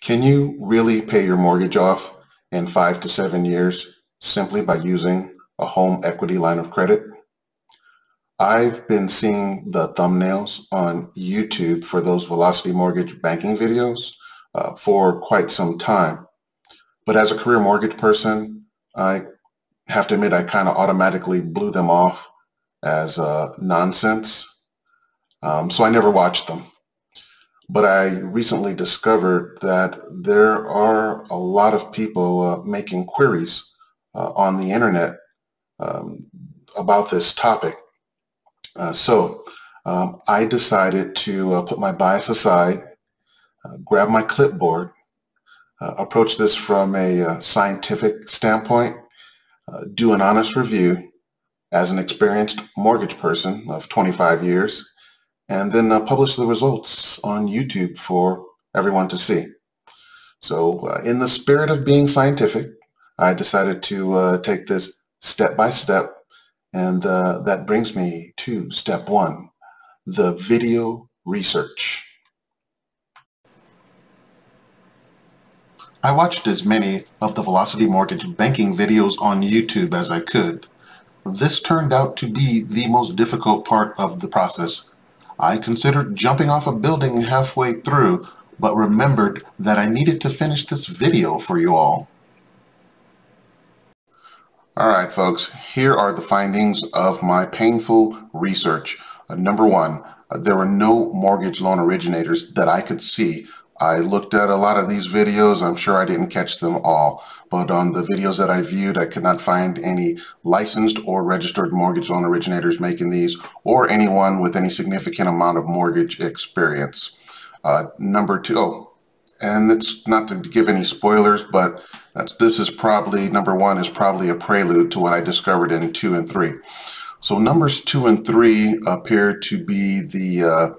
Can you really pay your mortgage off in 5 to 7 years simply by using a home equity line of credit? I've been seeing the thumbnails on YouTube for those Velocity Mortgage banking videos for quite some time. But as a career mortgage person, I have to admit I kind of automatically blew them off as nonsense. So I never watched them. But I recently discovered that there are a lot of people making queries on the internet about this topic. So I decided to put my bias aside, grab my clipboard, approach this from a scientific standpoint, do an honest review as an experienced mortgage person of 25 years, and then publish the results on YouTube for everyone to see. So in the spirit of being scientific, I decided to take this step by step, and that brings me to step one, the video research. I watched as many of the Velocity Mortgage banking videos on YouTube as I could. This turned out to be the most difficult part of the process. I considered jumping off a building halfway through, but remembered that I needed to finish this video for you all. Alright folks, here are the findings of my painful research. Number one, there were no mortgage loan originators that I could see. I looked at a lot of these videos. I'm sure I didn't catch them all, but on the videos that I viewed, I could not find any licensed or registered mortgage loan originators making these, or anyone with any significant amount of mortgage experience. Number two, and it's not to give any spoilers, but this is probably, number one is probably a prelude to what I discovered in 2 and 3. So numbers 2 and 3 appear to be the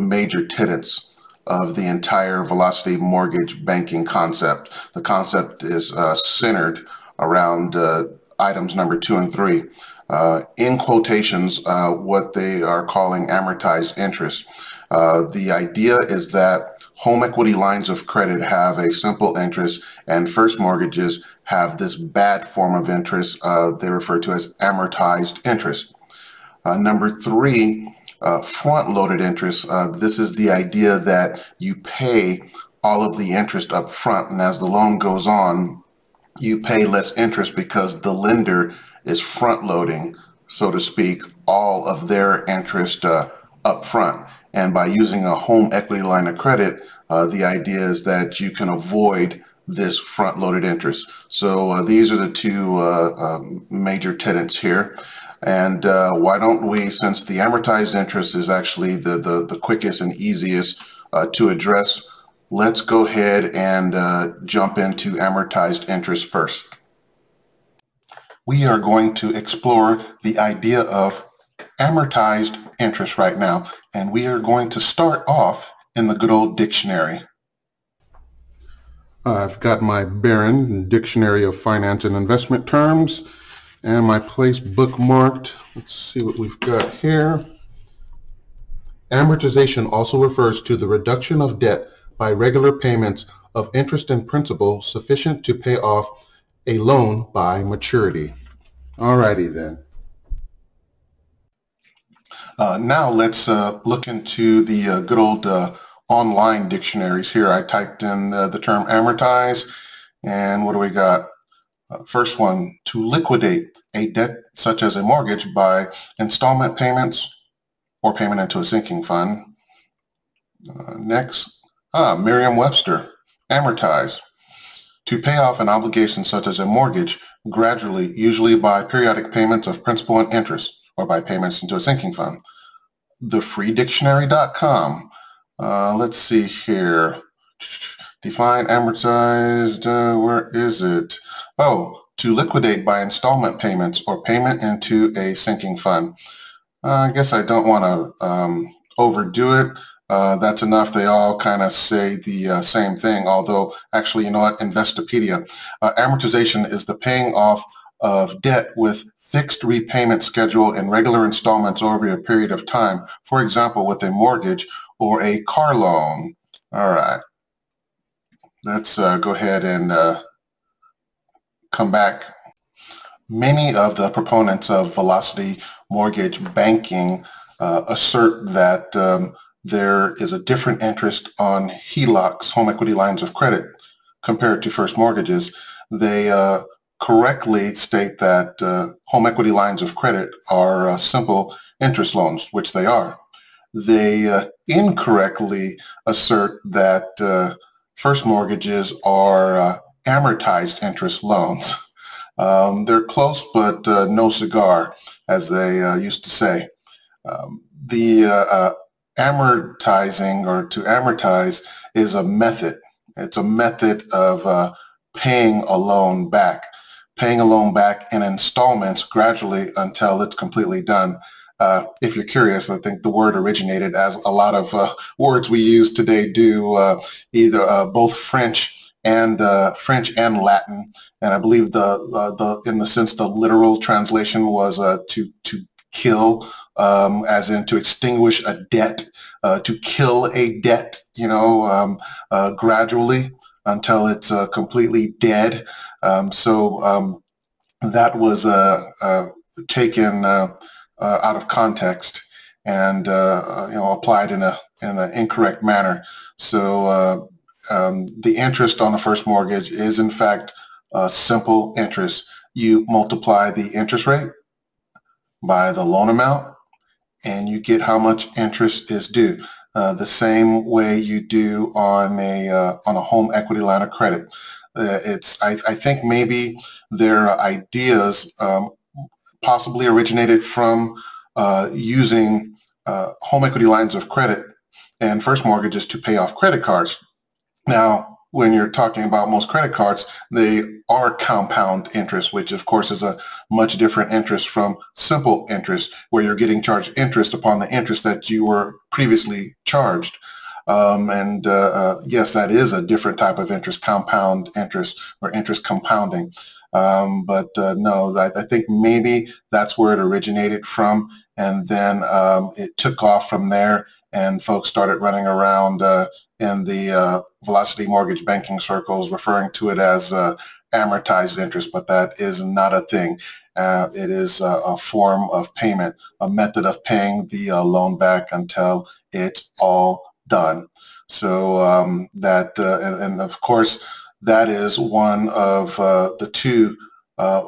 major tenets of the entire Velocity Mortgage banking concept. The concept is centered around items number 2 and 3. In quotations, what they are calling amortized interest. The idea is that home equity lines of credit have a simple interest, and first mortgages have this bad form of interest they refer to as amortized interest. Number 3, front-loaded interest. This is the idea that you pay all of the interest up front, and as the loan goes on, you pay less interest because the lender is front-loading, so to speak, all of their interest up front. And by using a home equity line of credit, the idea is that you can avoid this front-loaded interest. So these are the two major tenets here. And why don't we, since the amortized interest is actually the quickest and easiest to address, let's go ahead and jump into amortized interest first. We are going to explore the idea of amortized interest right now, and we are going to start off in the good old dictionary. I've got my Barron Dictionary of Finance and Investment Terms and my place bookmarked. Let's see what we've got here. Amortization also refers to the reduction of debt by regular payments of interest and principal sufficient to pay off a loan by maturity. Alrighty then. Now let's look into the good old online dictionaries here. I typed in the term amortize, and what do we got? First one, to liquidate a debt such as a mortgage by installment payments or payment into a sinking fund. Next, Merriam-Webster, amortize. To pay off an obligation such as a mortgage gradually, usually by periodic payments of principal and interest, or by payments into a sinking fund. TheFreeDictionary.com. Let's see here. Define amortized, where is it? Oh, to liquidate by installment payments or payment into a sinking fund. I guess I don't want to overdo it. That's enough. They all kind of say the same thing, although actually, you know what, Investopedia. Amortization is the paying off of debt with fixed repayment schedule and regular installments over a period of time, for example, with a mortgage or a car loan. All right. Let's go ahead and come back. Many of the proponents of velocity mortgage banking assert that there is a different interest on HELOCs, home equity lines of credit, compared to first mortgages. They correctly state that home equity lines of credit are simple interest loans, which they are. They incorrectly assert that first mortgages are amortized interest loans. They're close, but no cigar, as they used to say. The amortizing, or to amortize, is a method. It's a method of paying a loan back in installments gradually until it's completely done. If you're curious, I think the word originated, as a lot of words we use today do, either both French and Latin. And I believe in the sense, the literal translation was to kill, as in to extinguish a debt, to kill a debt, gradually until it's completely dead. So that was taken out of context and applied in an incorrect manner. So the interest on the first mortgage is in fact simple interest. You multiply the interest rate by the loan amount, and you get how much interest is due. The same way you do on a home equity line of credit. I think maybe their ideas possibly originated from using home equity lines of credit and first mortgages to pay off credit cards. Now, when you're talking about most credit cards, they are compound interest, which of course is a much different interest from simple interest, where you're getting charged interest upon the interest that you were previously charged. Yes, that is a different type of interest, compound interest, or interest compounding. No, I think maybe that's where it originated from, and then it took off from there, and folks started running around in the velocity mortgage banking circles referring to it as amortized interest, but that is not a thing. It is a form of payment, a method of paying the loan back until it's all done. So and of course, that is one of the two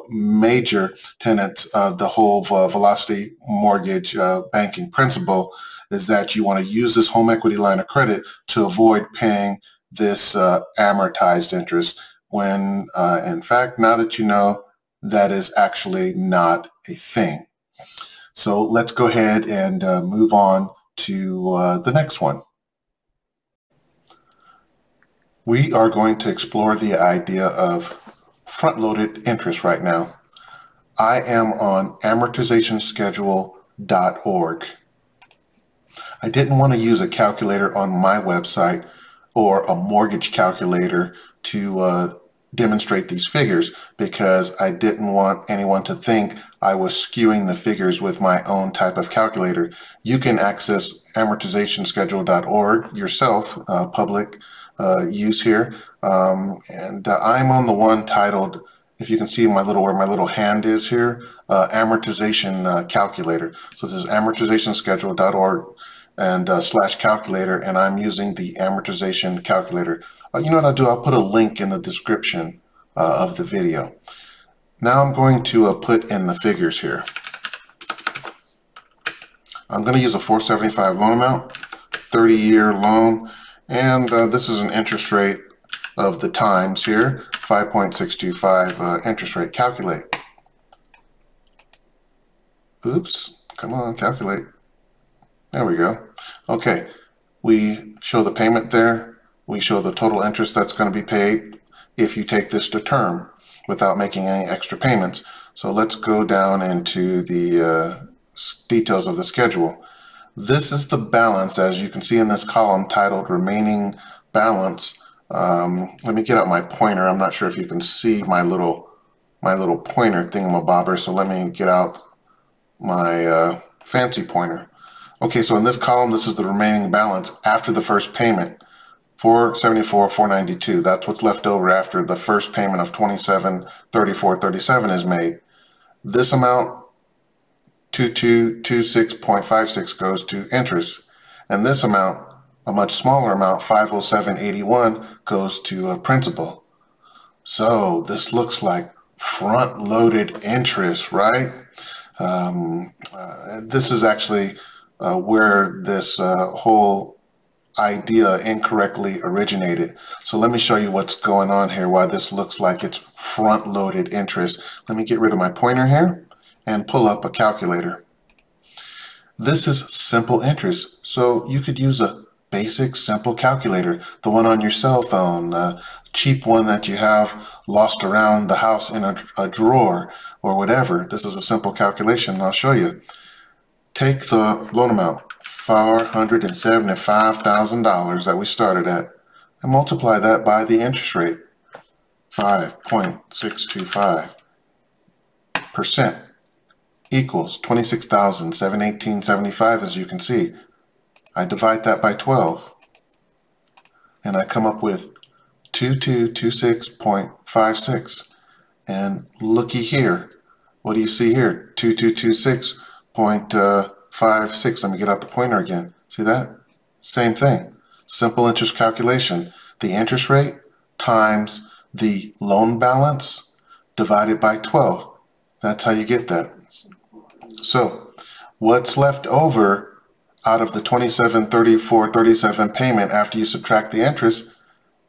major tenets of the whole velocity mortgage banking principle, is that you want to use this home equity line of credit to avoid paying this amortized interest, when in fact, now that you know, that is actually not a thing. So let's go ahead and move on to the next one. We are going to explore the idea of front-loaded interest right now. I am on amortizationschedule.org. I didn't want to use a calculator on my website or a mortgage calculator to demonstrate these figures, because I didn't want anyone to think I was skewing the figures with my own type of calculator. You can access amortizationschedule.org yourself, public use here. I'm on the one titled, if you can see where my little hand is here, amortization calculator. So this is amortizationschedule.org and /calculator, and I'm using the amortization calculator. You know what I'll do? I'll put a link in the description of the video. Now I'm going to put in the figures here. I'm going to use a $475 loan amount, 30-year loan, and this is an interest rate of the times here, 5.625 interest rate. Calculate. Oops, come on, calculate. There we go. Okay, we show the payment there. We show the total interest that's going to be paid if you take this to term without making any extra payments. So let's go down into the details of the schedule. This is the balance, as you can see in this column titled Remaining Balance. Let me get out my pointer. I'm not sure if you can see my little pointer thingamabobber, so let me get out my fancy pointer. Okay, so in this column, this is the remaining balance after the first payment. 474, 492. That's what's left over after the first payment of 2734.37 is made. This amount, 2226.56, goes to interest, and this amount, a much smaller amount, 507.81, goes to principal. So this looks like front-loaded interest, right? This is actually where this whole idea incorrectly originated. So let me show you what's going on here, why this looks like it's front-loaded interest. Let me get rid of my pointer here and pull up a calculator. This is simple interest, so you could use a basic simple calculator, the one on your cell phone, a cheap one that you have lost around the house in a drawer or whatever. This is a simple calculation. I'll show you. Take the loan amount, $475,000 that we started at, and multiply that by the interest rate, 5.625%, equals $26,718.75, as you can see. I divide that by 12, and I come up with 2226.56. And looky here, what do you see here? 2226.56. Let me get out the pointer again. See that? Same thing. Simple interest calculation. The interest rate times the loan balance divided by 12. That's how you get that. So what's left over out of the 2734.37 payment after you subtract the interest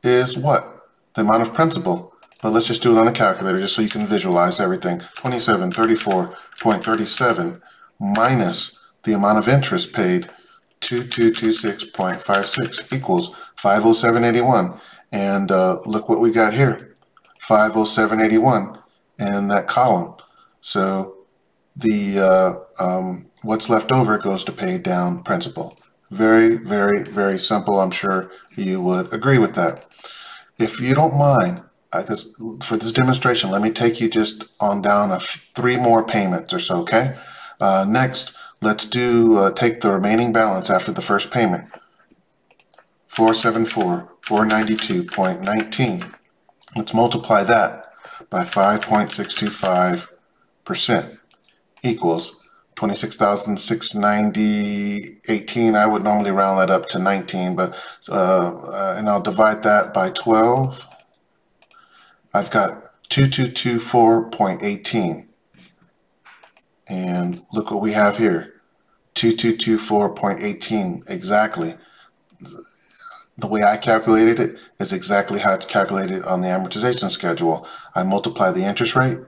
is what? The amount of principal. But let's just do it on a calculator just so you can visualize everything. 2734.37 minus the amount of interest paid, 2226.56, equals 507.81. And look what we got here, 507.81 in that column. So the what's left over goes to pay down principal. Very, very, very simple. I'm sure you would agree with that. If you don't mind, because for this demonstration, let me take you just on down 3 more payments or so, okay? Next, let's do take the remaining balance after the first payment, 474,492.19. Let's multiply that by 5.625%, equals 26,690.18. I would normally round that up to 19, but and I'll divide that by 12. I've got 2224.18. And look what we have here, 2224.18 exactly. The way I calculated it is exactly how it's calculated on the amortization schedule. I multiply the interest rate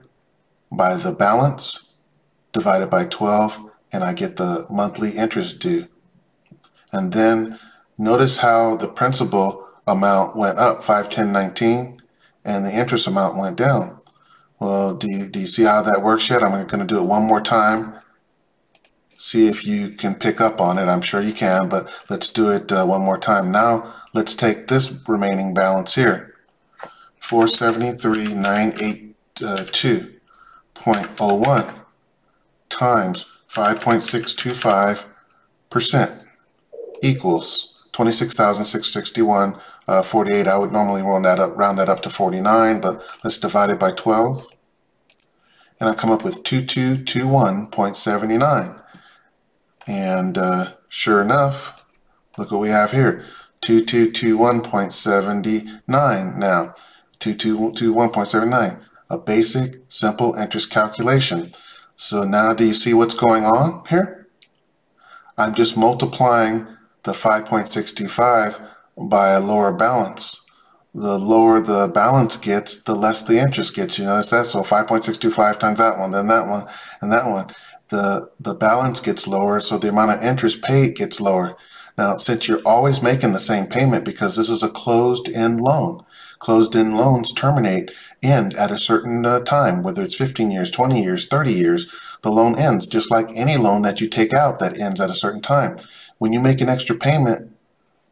by the balance divided by 12, and I get the monthly interest due. And then notice how the principal amount went up, 510.19, and the interest amount went down. Well, do you see how that works yet? I'm going to do it one more time. See if you can pick up on it. I'm sure you can, but let's do it one more time. Now, let's take this remaining balance here, 473,982.01 times 5.625% equals 26,661.48. I would normally round that up to 49, but let's divide it by 12, and I come up with 2221.79. And sure enough, look what we have here, 2221.79 now, 2221.79, a basic simple interest calculation. So now do you see what's going on here? I'm just multiplying the 5.625 by a lower balance. The lower the balance gets, the less the interest gets. You notice that? So 5.625 times that one, then that one, and that one. The balance gets lower, so the amount of interest paid gets lower. Now, since you're always making the same payment because this is a closed-end loan, closed-end loans end at a certain time, whether it's 15 years, 20 years, 30 years, the loan ends, just like any loan that you take out that ends at a certain time. When you make an extra payment,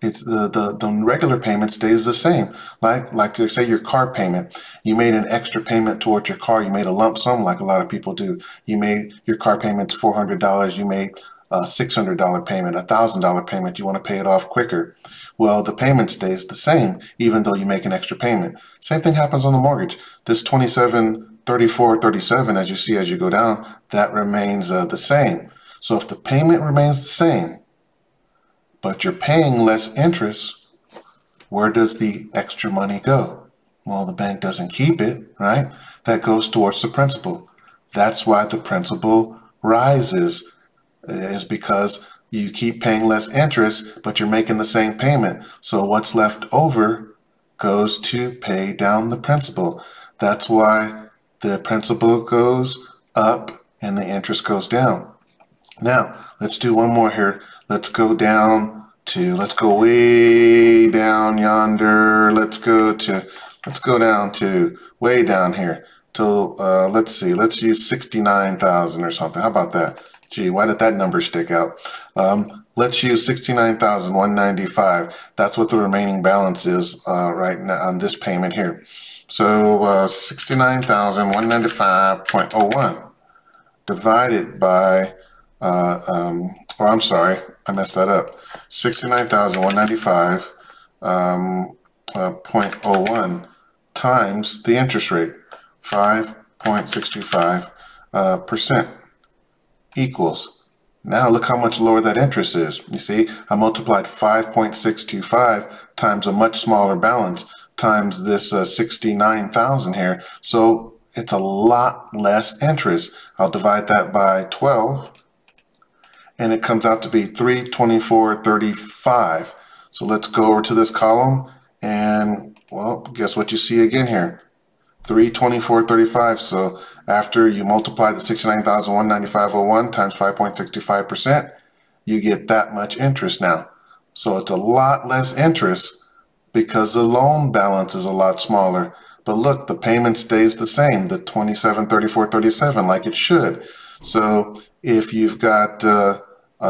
it's the regular payment stays the same. Like say your car payment, you made an extra payment towards your car, you made a lump sum like a lot of people do. You made your car payment's $400, you made a $600 payment, a $1,000 payment, you want to pay it off quicker. Well, the payment stays the same, even though you make an extra payment. Same thing happens on the mortgage. This 2734.37, as you see as you go down, that remains the same. So if the payment remains the same, but you're paying less interest, where does the extra money go? Well, the bank doesn't keep it, right? That goes towards the principal. That's why the principal rises, is because you keep paying less interest, but you're making the same payment. So what's left over goes to pay down the principal. That's why the principal goes up and the interest goes down. Now, let's do one more here. Let's go way down yonder. Let's go down to way down here till, let's see, let's use 69,000 or something. How about that? Gee, why did that number stick out? Let's use 69,195. That's what the remaining balance is right now on this payment here. So 69,195.01 divided by, or I'm sorry, I messed that up. 69,195.01 times the interest rate, 5.625%, equals. Now look how much lower that interest is. You see, I multiplied 5.625 times a much smaller balance times this 69,000 here. So it's a lot less interest. I'll divide that by 12 and it comes out to be 324.35. So let's go over to this column and, well, guess what you see again here? 324.35. So after you multiply the 69,195.01 times 5.65%, you get that much interest now. So it's a lot less interest because the loan balance is a lot smaller. But look, the payment stays the same, the 2734.37, like it should. So if you've got a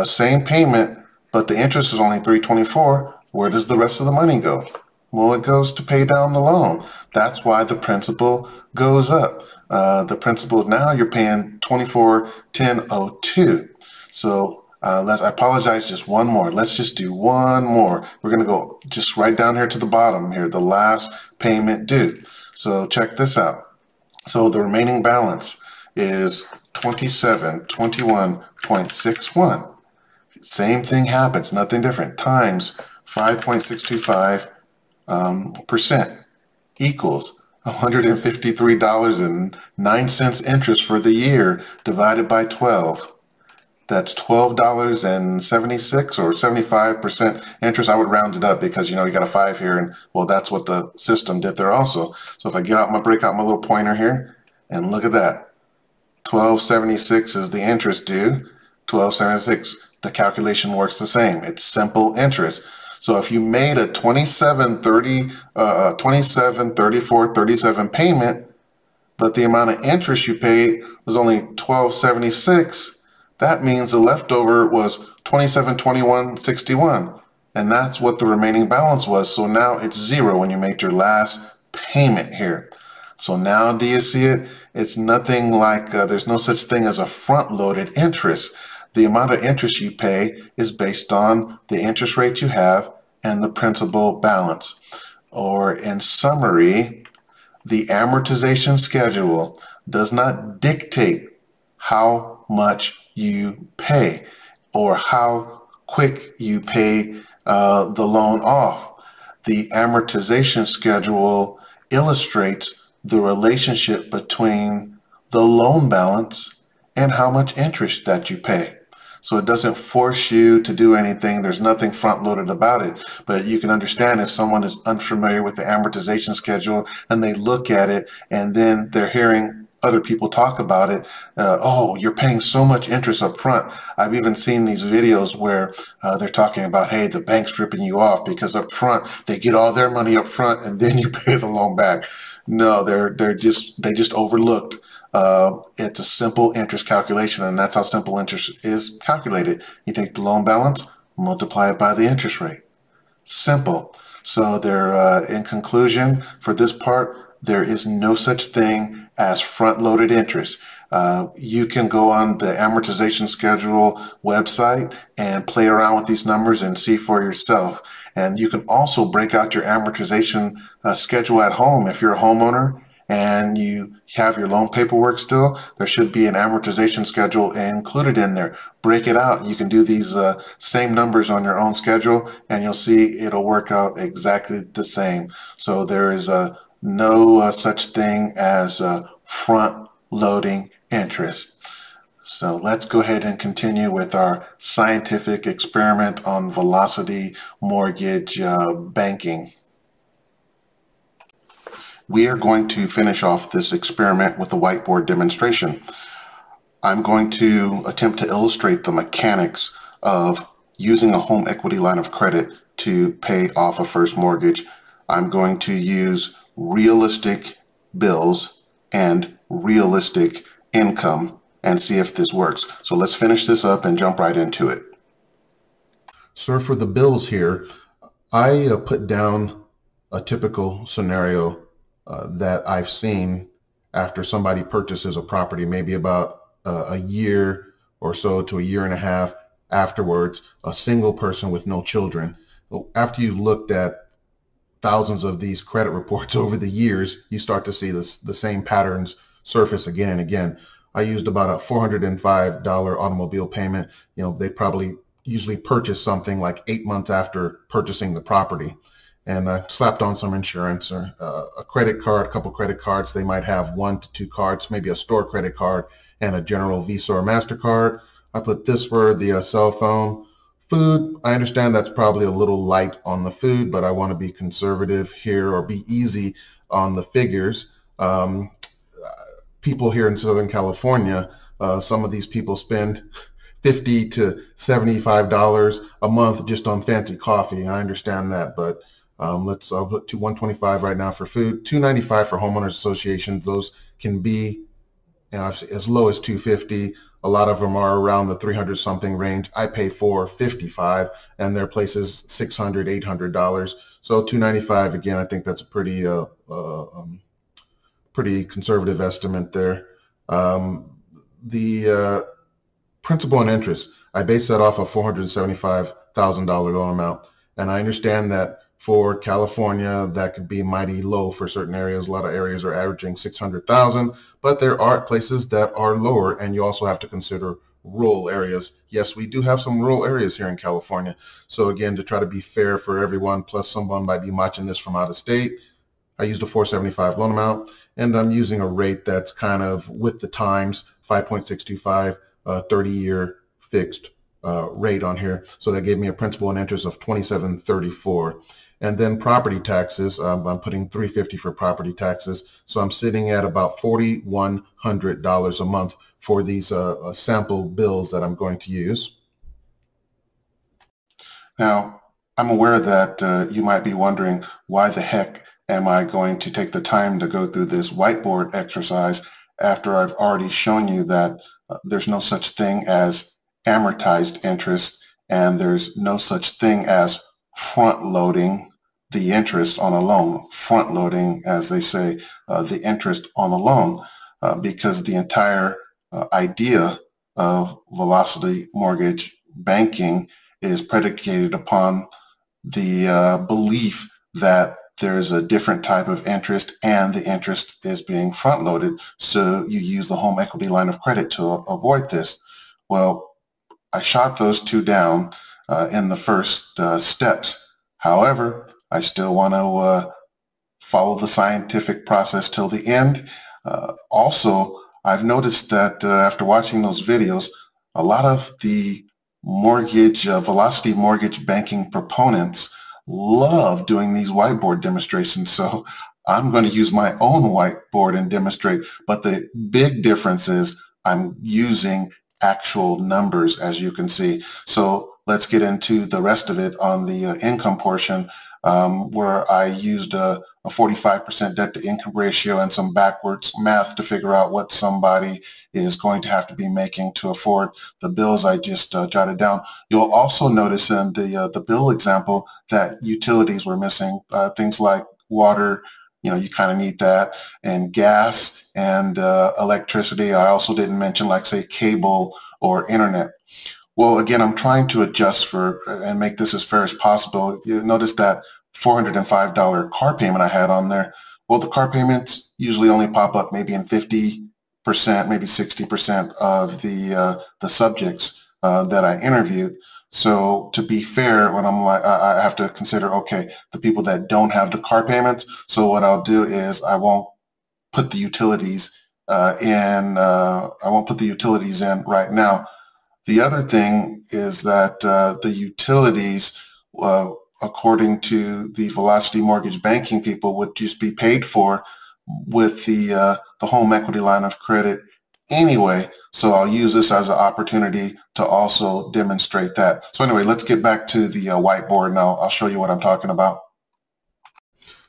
same payment, but the interest is only 324, where does the rest of the money go? Well, it goes to pay down the loan. That's why the principal goes up. The principal, now you're paying 2410.02. So I apologize, just one more. Let's just do one more. We're going to go just right down here to the bottom here, the last payment due. So check this out. So the remaining balance is 2721.61. Same thing happens, nothing different, times 5.625% equals $153.09 interest for the year divided by 12. That's $12.76 or 75% interest. I would round it up because, you know, you got a 5 here, and well, that's what the system did there also. So if I break out my little pointer here and look at that, 12.76 is the interest due. 12.76, the calculation works the same. It's simple interest. So if you made a 27.34.37 payment, but the amount of interest you paid was only 12.76, that means the leftover was 27.21.61, and that's what the remaining balance was. So now it's zero when you make your last payment here. So now do you see it? It's nothing like, there's no such thing as a front-loaded interest. The amount of interest you pay is based on the interest rate you have and the principal balance. Or in summary, the amortization schedule does not dictate how much you pay or how quick you pay the loan off. The amortization schedule illustrates the relationship between the loan balance and how much interest that you pay. So it doesn't force you to do anything. There's nothing front-loaded about it. But you can understand if someone is unfamiliar with the amortization schedule and they look at it and then they're hearing other people talk about it, oh, you're paying so much interest up front. I've even seen these videos where they're talking about, hey, the bank's ripping you off because up front they get all their money up front and then you pay the loan back. No, they just overlooked. It's a simple interest calculation, and that's how simple interest is calculated. You take the loan balance, multiply it by the interest rate. Simple. So there, in conclusion, for this part, there is no such thing as front-loaded interest. You can go on the amortization schedule website and play around with these numbers and see for yourself. And you can also break out your amortization schedule at home. If you're a homeowner and you have your loan paperwork still, there should be an amortization schedule included in there. Break it out. You can do these same numbers on your own schedule, and you'll see it'll work out exactly the same. So there is no such thing as front loading interest. So let's go ahead and continue with our scientific experiment on velocity mortgage banking. We are going to finish off this experiment with a whiteboard demonstration. I'm going to attempt to illustrate the mechanics of using a home equity line of credit to pay off a first mortgage. I'm going to use realistic bills and realistic income and see if this works. So let's finish this up and jump right into it. So for the bills here, I put down a typical scenario that I've seen after somebody purchases a property, maybe about a year or so to a year and a half afterwards, a single person with no children. After you've looked at thousands of these credit reports over the years, you start to see the same patterns surface again and again. I used about a $405 automobile payment. You know, they probably usually purchase something like 8 months after purchasing the property. And I slapped on some insurance or a credit card, a couple credit cards. They might have 1 to 2 cards, maybe a store credit card and a general Visa or MasterCard. I put this for the cell phone. Food, I understand that's probably a little light on the food, but I want to be conservative here or be easy on the figures. People here in Southern California, some of these people spend $50 to $75 a month just on fancy coffee. I understand that, but I'll put to $125 right now for food, $295 for homeowners associations. Those can be as low as $250. A lot of them are around the 300 something range. I pay $455, and there are places $600, $800. So $295 again. I think that's a pretty pretty conservative estimate there. The principal and interest, I base that off a $475,000 loan amount, and I understand that for California, that could be mighty low for certain areas. A lot of areas are averaging 600,000, but there are places that are lower, and you also have to consider rural areas. Yes, we do have some rural areas here in California. So again, to try to be fair for everyone, plus someone might be watching this from out of state, I used a $475 loan amount, and I'm using a rate that's kind of with the times, 5.625, 30-year fixed rate on here. So that gave me a principal and interest of $27.34. And then property taxes, I'm putting $350 for property taxes. So I'm sitting at about $4,100 a month for these sample bills that I'm going to use. Now, I'm aware that you might be wondering, why the heck am I going to take the time to go through this whiteboard exercise after I've already shown you that there's no such thing as amortized interest, and there's no such thing as front loading the interest on a loan, front loading, as they say, the interest on a loan, because the entire idea of velocity mortgage banking is predicated upon the belief that there's a different type of interest and the interest is being front loaded. So you use the home equity line of credit to avoid this. Well, I shot those two down in the first steps. However, I still want to follow the scientific process till the end. Also, I've noticed that after watching those videos, a lot of the mortgage, velocity mortgage banking proponents love doing these whiteboard demonstrations. So I'm going to use my own whiteboard and demonstrate. But the big difference is I'm using actual numbers, as you can see. So let's get into the rest of it on the income portion, where I used a 45% debt to income ratio and some backwards math to figure out what somebody is going to have to be making to afford the bills I just jotted down. You'll also notice in the bill example that utilities were missing, things like water, you kind of need that, and gas and electricity. I also didn't mention, like, say, cable or internet. Well, again, I'm trying to adjust for and make this as fair as possible. You notice that $405 car payment I had on there. Well, the car payments usually only pop up maybe in 50%, maybe 60% of the subjects that I interviewed. So to be fair, when I'm like, I have to consider, okay, the people that don't have the car payments. So what I'll do is I won't put the utilities in right now. The other thing is that the utilities, according to the Velocity Mortgage Banking people, would just be paid for with the home equity line of credit anyway. So I'll use this as an opportunity to also demonstrate that. So anyway, let's get back to the whiteboard now. I'll show you what I'm talking about.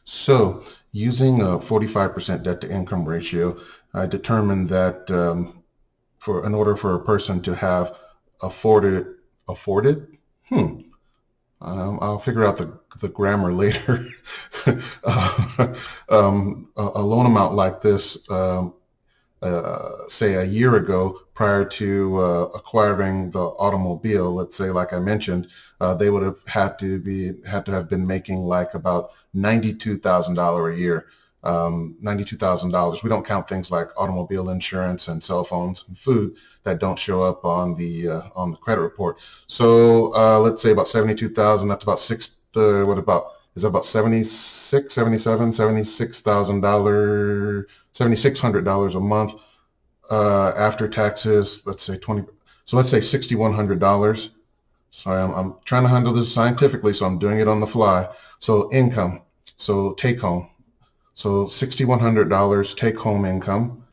So using a 45% debt to income ratio, I determined that in order for a person to have afforded, I'll figure out the grammar later. A loan amount like this, say a year ago, prior to acquiring the automobile, let's say, like I mentioned, they would have had to have been making like about $92,000 a year. $92,000. We don't count things like automobile insurance and cell phones and food that don't show up on the credit report. So let's say about 72,000. That's about is that about $7,600 a month after taxes. Let's say 20. So let's say $6,100. Sorry, I'm trying to handle this scientifically, so I'm doing it on the fly. So income. So take home. So $6,100 take home income,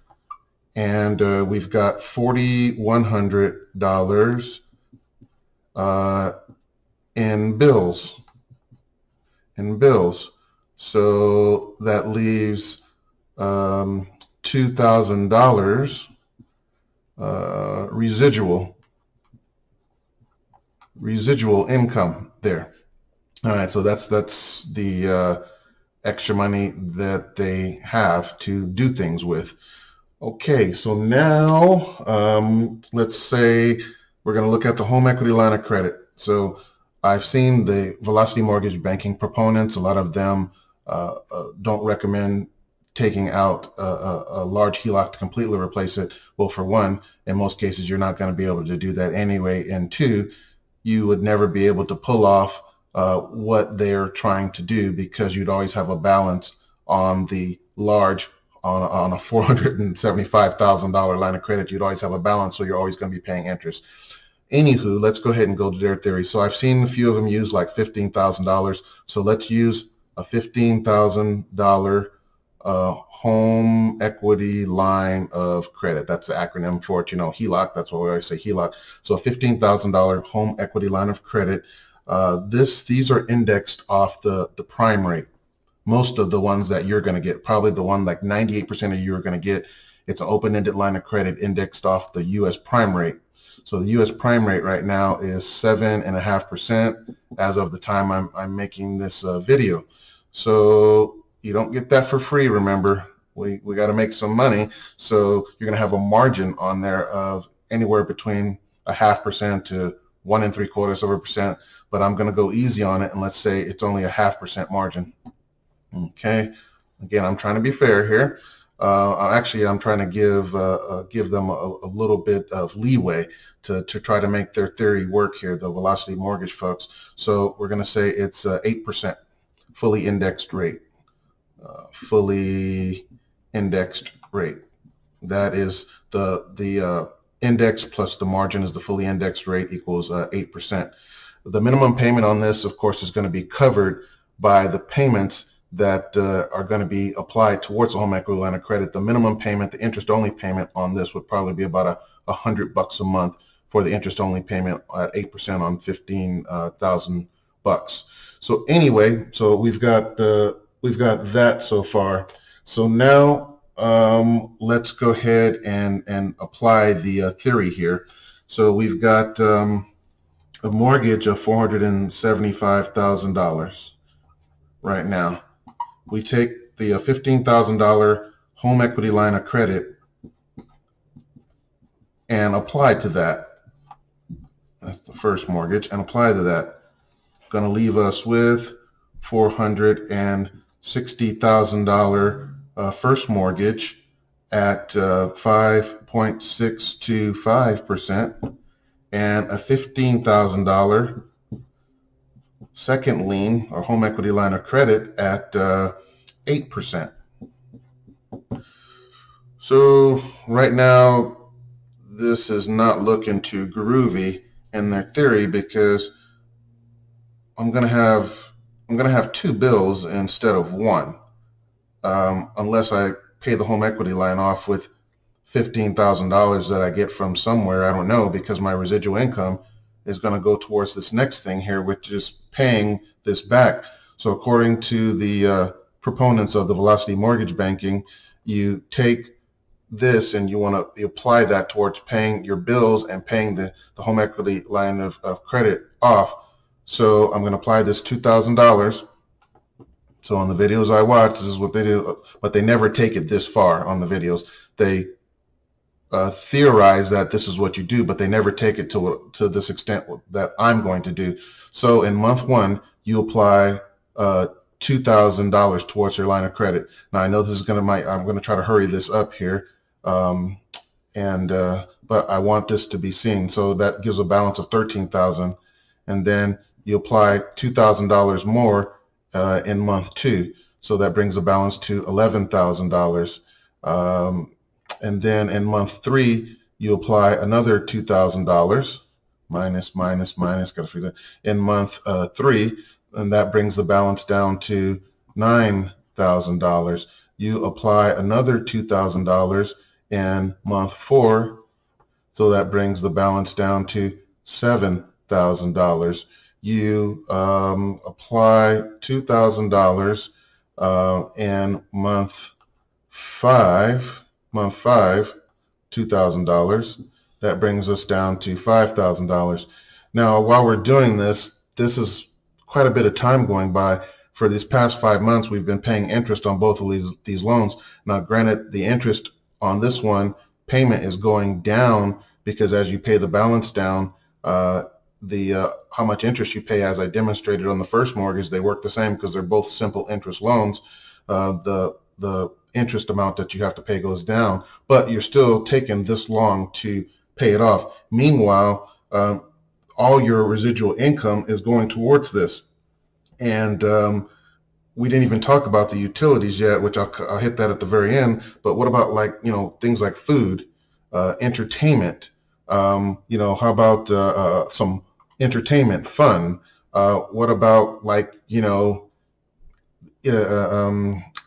and we've got $4,100 in bills. So that leaves $2,000 residual income there. All right, so that's the extra money that they have to do things with. Okay, so now let's say we're going to look at the home equity line of credit. So I've seen the Velocity Mortgage Banking proponents. A lot of them don't recommend taking out a large HELOC to completely replace it. Well, for one, in most cases, you're not going to be able to do that anyway. And two, you would never be able to pull off what they're trying to do, because you'd always have a balance on the large, on a $475,000 line of credit. You'd always have a balance, so you're always going to be paying interest. Anywho, let's go ahead and go to their theory. So I've seen a few of them use like $15,000. So let's use a $15,000 home equity line of credit. That's the acronym for it, HELOC. That's why we always say HELOC. So a $15,000 home equity line of credit. These are indexed off the prime rate. Most of the ones that you're going to get, probably the one like 98% of you are going to get, it's an open-ended line of credit indexed off the U.S. prime rate. So the U.S. prime rate right now is 7.5% as of the time I'm making this video. So you don't get that for free. Remember, we got to make some money. So you're going to have a margin on there of anywhere between 0.5% to 1 3/4%. But I'm going to go easy on it, and let's say it's only a 0.5% margin. Okay. Again, I'm trying to be fair here. Actually, I'm trying to give them a little bit of leeway to try to make their theory work here, the Velocity Mortgage folks. So we're going to say it's 8% fully indexed rate. Fully indexed rate. That is the index plus the margin is the fully indexed rate equals 8%. The minimum payment on this, of course, is going to be covered by the payments that are going to be applied towards the home equity line of credit. The minimum payment, the interest-only payment on this would probably be about $100 a month for the interest-only payment at 8% on $15,000. So anyway, so we've got that so far. So now let's go ahead and apply the theory here. So we've got a mortgage of $475,000 right now. We take the $15,000 home equity line of credit and apply to that. That's the first mortgage, and apply to that. Going to leave us with $460,000 first mortgage at 5.625% and a $15,000 second lien or home equity line of credit at 8%. So right now, this is not looking too groovy in their theory, because I'm gonna have two bills instead of one, unless I pay the home equity line off with $15,000 that I get from somewhere, I don't know, because my residual income is going to go towards this next thing here, which is paying this back. So according to the proponents of the velocity mortgage banking, you take this and you want to apply that towards paying your bills and paying the home equity line of credit off. So I'm going to apply this $2,000. So on the videos I watch, this is what they do, but they never take it this far on the videos. They theorize that this is what you do, but they never take it to this extent that I'm going to do. So in month one, you apply $2,000 towards your line of credit. Now I know this is I'm going to try to hurry this up here, but I want this to be seen. So that gives a balance of $13,000, and then you apply $2,000 more in month two, so that brings a balance to $11,000. And then in month three, you apply another $2,000 minus, gotta figure that, in month three, and that brings the balance down to $9,000. You apply another $2,000 in month four, so that brings the balance down to $7,000. You apply $2,000 in month five, $2,000. That brings us down to $5,000. Now, while we're doing this, this is quite a bit of time going by. For these past 5 months, we've been paying interest on both of these loans. Now, granted, the interest on this one payment is going down, because as you pay the balance down, how much interest you pay, as I demonstrated on the first mortgage, they work the same because they're both simple interest loans. The interest amount that you have to pay goes down, but you're still taking this long to pay it off. Meanwhile, all your residual income is going towards this. And we didn't even talk about the utilities yet, which I'll hit that at the very end. But what about, like, things like food, entertainment? How about some entertainment, fun? What about, like,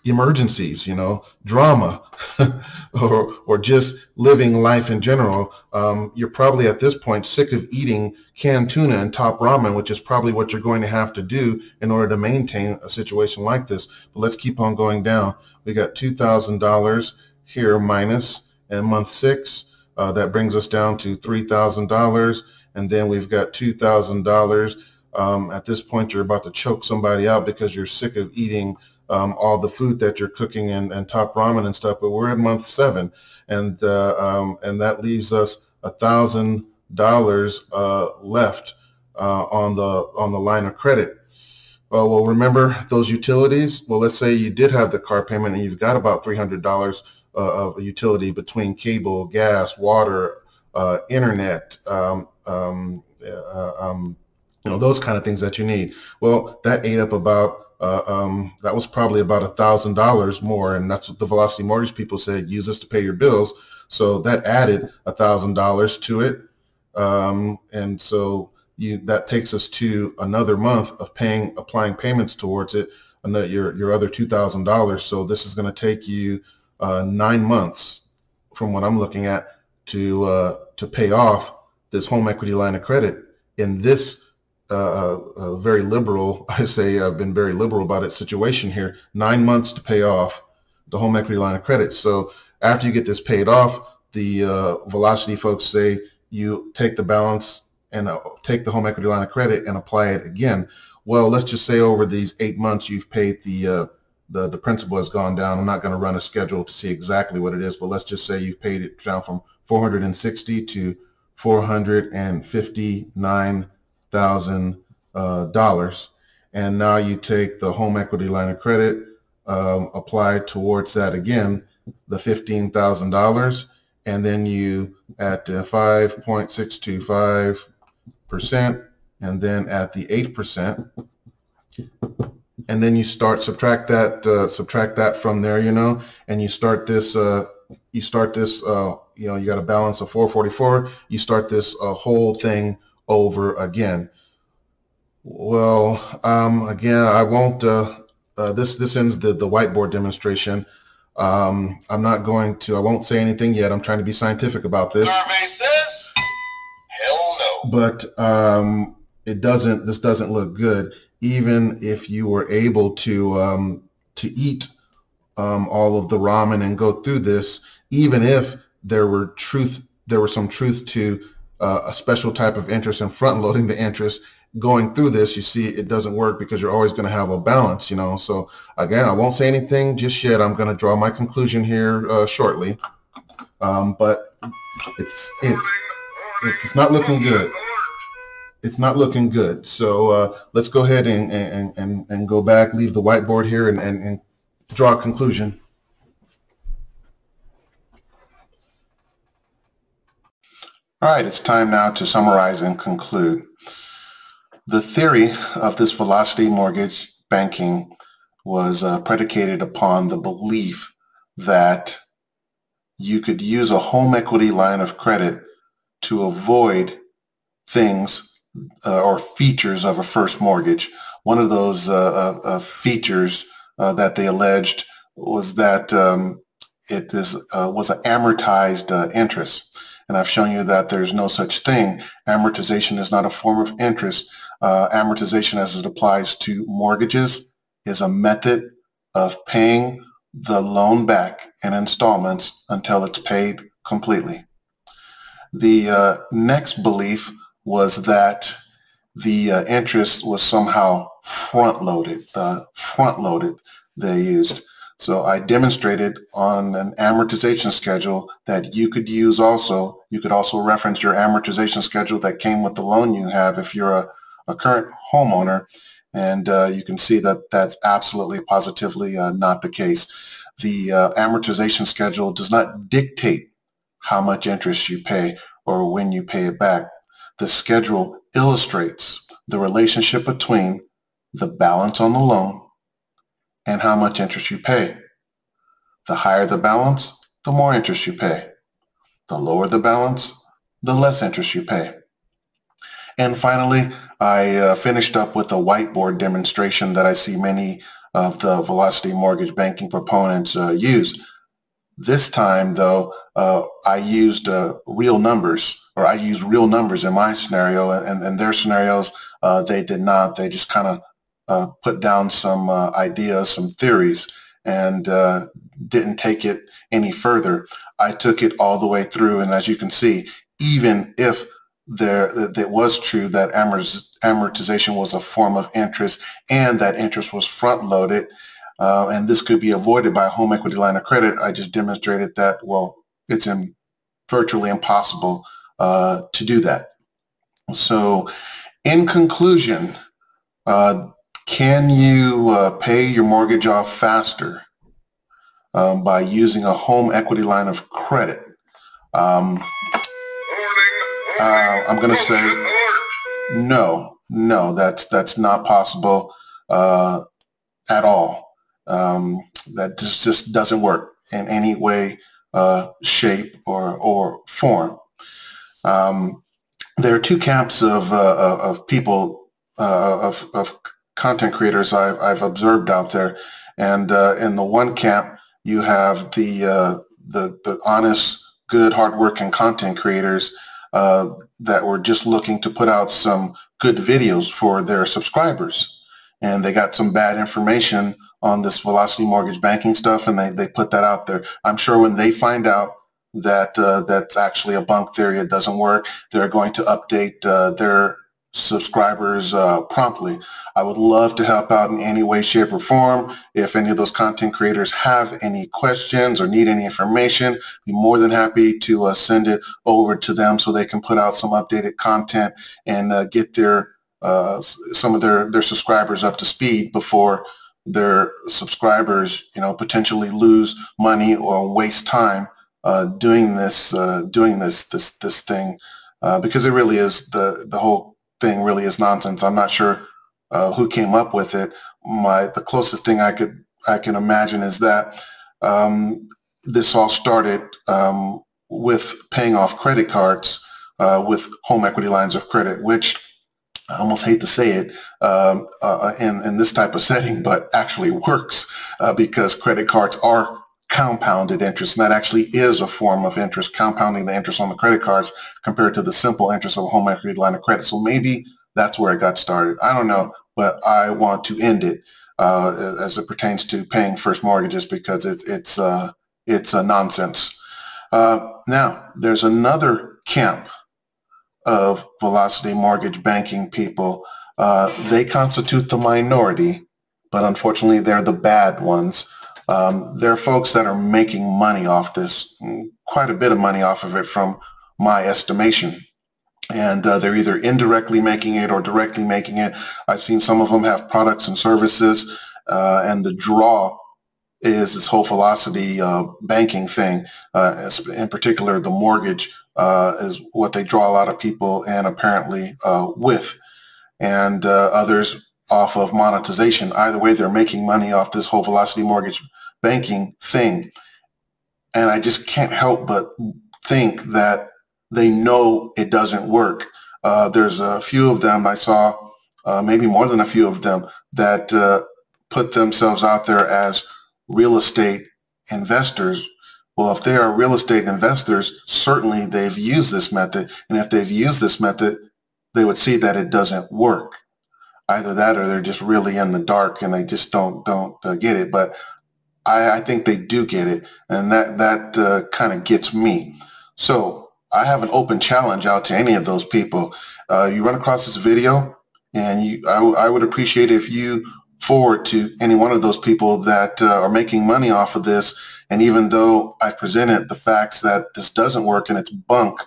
emergencies, drama, or just living life in general? You're probably at this point sick of eating canned tuna and top ramen, which is probably what you're going to have to do in order to maintain a situation like this. But let's keep on going down. We got $2,000 here minus in month six. That brings us down to $3,000. And then we've got $2,000. At this point, you're about to choke somebody out because you're sick of eating all the food that you're cooking and top ramen and stuff. But we're in month seven, and that leaves us $1,000 left on the line of credit. Well, remember those utilities? Well, let's say you did have the car payment and you've got about $300 of a utility between cable, gas, water, internet, those kind of things that you need. Well, that ate up about that was probably about $1,000 more, and that's what the Velocity Mortgage people said, use this to pay your bills. So that added $1,000 to it, and so that takes us to another month of applying payments towards it, and your other $2,000. So this is going to take you 9 months, from what I'm looking at, to pay off this home equity line of credit in this very liberal, I say I've been very liberal about it, situation here. 9 months to pay off the home equity line of credit. So after you get this paid off, the Velocity folks say you take the balance and take the home equity line of credit and apply it again. Well, let's just say over these 8 months you've paid the the principal has gone down. I'm not going to run a schedule to see exactly what it is, but let's just say you've paid it down from 460 to $459,000. And now you take the home equity line of credit, apply towards that again, the $15,000, and then you at 5.625%, and then at the 8%, and then you subtract that from there, and you start this, you got a balance of 444. You start this whole thing over again. Well, again, I won't. This ends the whiteboard demonstration. I won't say anything yet. I'm trying to be scientific about this. Survey says, hell no. But this doesn't look good. Even if you were able to eat all of the ramen and go through this, even if there was some truth to a special type of interest and front loading the interest, going through this, you see it doesn't work because you're always going to have a balance, So again, I won't say anything just yet. I'm going to draw my conclusion here shortly, but it's not looking good. It's not looking good. So let's go ahead and go back, leave the whiteboard here, and draw a conclusion. All right, it's time now to summarize and conclude. The theory of this velocity mortgage banking was predicated upon the belief that you could use a home equity line of credit to avoid things or features of a first mortgage. One of those features that they alleged was that it was an amortized interest. And I've shown you that there's no such thing. Amortization is not a form of interest. Amortization, as it applies to mortgages, is a method of paying the loan back in installments until it's paid completely. The next belief was that the interest was somehow front-loaded. They used. So I demonstrated on an amortization schedule that you could use also. You could also reference your amortization schedule that came with the loan you have if you're a current homeowner, and you can see that that's absolutely positively not the case. The amortization schedule does not dictate how much interest you pay or when you pay it back. The schedule illustrates the relationship between the balance on the loan and how much interest you pay. The higher the balance, the more interest you pay. The lower the balance, the less interest you pay. And finally, I finished up with a whiteboard demonstration that I see many of the velocity mortgage banking proponents use. This time, though, I used real numbers, or I used real numbers in my scenario, and their scenarios, they did not. They just kind of put down some ideas, some theories, and didn't take it any further. I took it all the way through, and as you can see, even if it was true that amortization was a form of interest and that interest was front-loaded, and this could be avoided by a home equity line of credit, I just demonstrated that, well, it's virtually impossible to do that. So in conclusion, can you pay your mortgage off faster by using a home equity line of credit? I'm going to say no, that's not possible at all. That just doesn't work in any way, shape, or form. There are two camps of people, of content creators I've observed out there, and in the one camp you have the honest, good, hardworking content creators that were just looking to put out some good videos for their subscribers, and they got some bad information on this velocity mortgage banking stuff, and they put that out there. I'm sure when they find out that that's actually a bunk theory, it doesn't work, they're going to update their subscribers promptly. I would love to help out in any way, shape, or form. If any of those content creators have any questions or need any information, be more than happy to send it over to them so they can put out some updated content and get some of their subscribers up to speed before their subscribers, potentially lose money or waste time doing this thing, because it really is the whole thing really is nonsense. I'm not sure who came up with it. The closest thing I can imagine is that this all started with paying off credit cards with home equity lines of credit, which I almost hate to say it in this type of setting, but actually works because credit cards are compounded interest, and that actually is a form of interest, compounding the interest on the credit cards compared to the simple interest of a home equity line of credit. So maybe that's where it got started. I don't know, but I want to end it as it pertains to paying first mortgages because it's a nonsense. Now, there's another camp of Velocity Mortgage banking people. They constitute the minority, but unfortunately they're the bad ones. There are folks that are making money off this, quite a bit of money off of it from my estimation. And they're either indirectly making it or directly making it. I've seen some of them have products and services, and the draw is this whole Velocity banking thing. In particular, the mortgage is what they draw a lot of people in apparently with, and others off of monetization. Either way, they're making money off this whole Velocity mortgage banking thing. And I just can't help but think that they know it doesn't work. There's a few of them I saw, maybe more than a few of them, that put themselves out there as real estate investors. Well, if they are real estate investors, certainly they've used this method. And if they've used this method, they would see that it doesn't work. Either that or they're just really in the dark and they just don't get it. But I think they do get it. And that kind of gets me. So I have an open challenge out to any of those people. You run across this video, and I would appreciate if you forward to any one of those people that are making money off of this. And even though I've presented the facts that this doesn't work and it's bunk,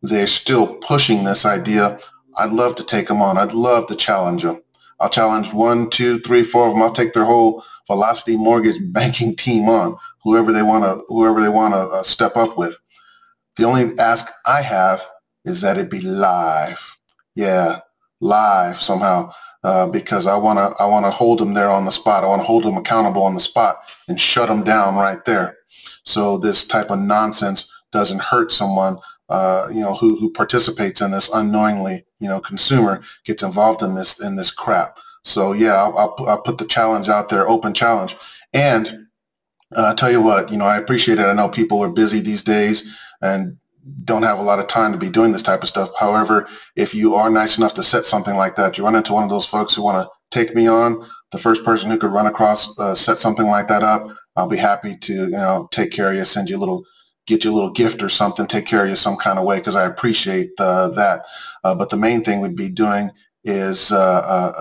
they're still pushing this idea. I'd love to take them on. I'd love to challenge them. I'll challenge 1, 2, 3, 4 of them. I'll take their whole Velocity mortgage banking team on, whoever they want to step up with. The only ask I have is that it be live. Yeah, live somehow, because I want to hold them there on the spot. I want to hold them accountable on the spot and shut them down right there. So this type of nonsense doesn't hurt someone, who participates in this unknowingly. Consumer gets involved in this crap. So yeah, I'll put the challenge out there, open challenge. And I'll tell you what, I appreciate it. I know people are busy these days and don't have a lot of time to be doing this type of stuff. However, if you are nice enough to set something like that, you run into one of those folks who want to take me on, the first person who could run across, set something like that up, I'll be happy to, take care of you, get you a little gift or something, take care of you some kind of way, because I appreciate that. But the main thing we'd be doing is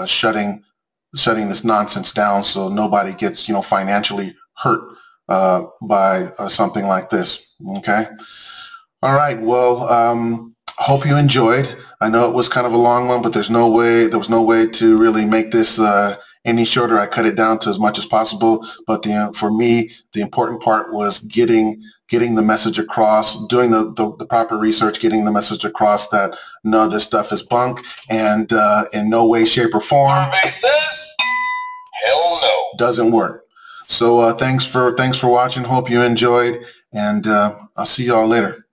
shutting this nonsense down so nobody gets, financially hurt by something like this. Okay. All right. Well, hope you enjoyed. I know it was kind of a long one, but there was no way to really make this any shorter. I cut it down to as much as possible. But for me, the important part was getting the message across, doing the proper research, getting the message across that no, this stuff is bunk, and in no way, shape, or form, Survey says, hell no. Doesn't work. So thanks for watching. Hope you enjoyed, and I'll see y'all later.